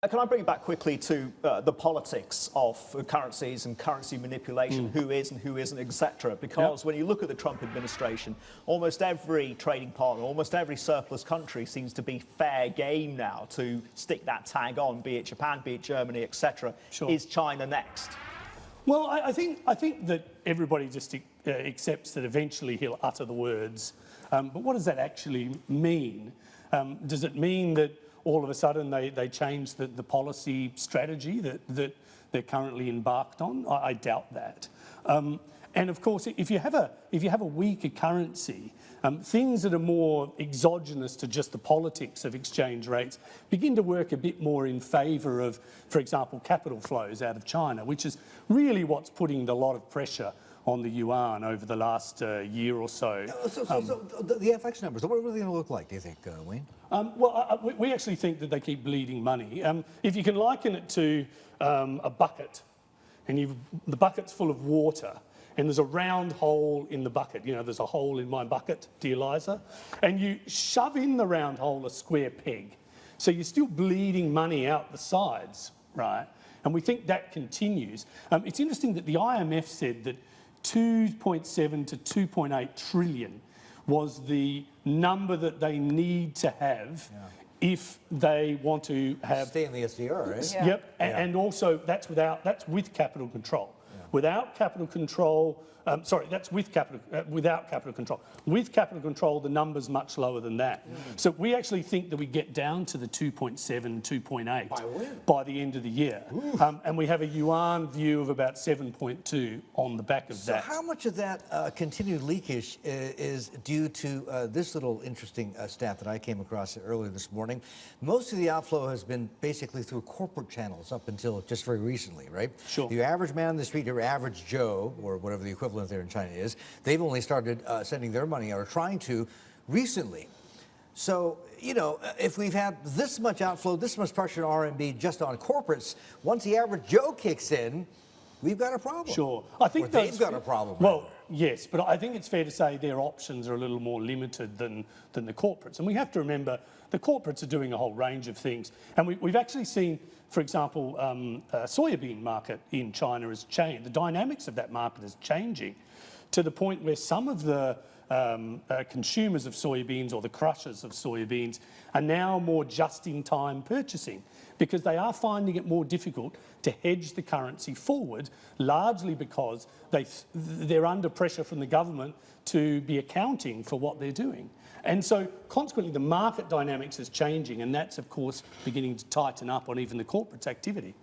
Can I bring you back quickly to the politics of currencies and currency manipulation, who is and who isn't, etc. Because when you look at the Trump administration, almost every trading partner, almost every surplus country seems to be fair game now to stick that tag on, be it Japan, be it Germany, etc. Sure. Is China next? Well, I think that everybody just accepts that eventually he'll utter the words. But what does that actually mean? Does it mean that all of a sudden they change the policy strategy that they're currently embarked on? I doubt that. And of course, if you have a weaker currency, things that are more exogenous to just the politics of exchange rates begin to work a bit more in favour of, for example, capital flows out of China, which is really what's putting a lot of pressure on the yuan over the last year or so. So the FX numbers, what are they going to look like, do you think, Wayne? We actually think that they keep bleeding money. If you can liken it to a bucket, and the bucket's full of water, and there's a round hole in the bucket. You know, there's a hole in my bucket, dear Liza, and you shove in the round hole a square peg. So you're still bleeding money out the sides, right? And we think that continues. It's interesting that the IMF said that 2.7 to 2.8 trillion was the number that they need to have if they want to have... Stay in the SDR, right? Yeah. Yep, and also that's with capital control. Without capital control, that's with without capital control. With capital control, the number's much lower than that. So we actually think that we get down to the 2.7, 2.8 by when? By the end of the year. And we have a yuan view of about 7.2 on the back of that. So how much of that continued leakage is due to this little interesting stat that I came across earlier this morning? Most of the outflow has been basically through corporate channels up until just very recently, right? Sure. Your average man on the street, your average Joe, or whatever the equivalent there in China is, they've only started sending their money out, or trying to, recently. So, you know, if we've had this much outflow, this much pressure on RMB just on corporates, once the average Joe kicks in, we've got a problem. Sure. I think they've got a problem. Well, yes, but I think it's fair to say their options are a little more limited than the corporates. And we have to remember the corporates are doing a whole range of things. And we've actually seen, for example, soybean market in China has changed. The dynamics of that market is changing to the point where some of the consumers of soybeans or the crushers of soybeans are now more just-in-time purchasing because they are finding it more difficult to hedge the currency forward, largely because they're under pressure from the government to be accounting for what they're doing. And so, consequently, the market dynamics is changing, and that's, of course, beginning to tighten up on even the corporate's activity.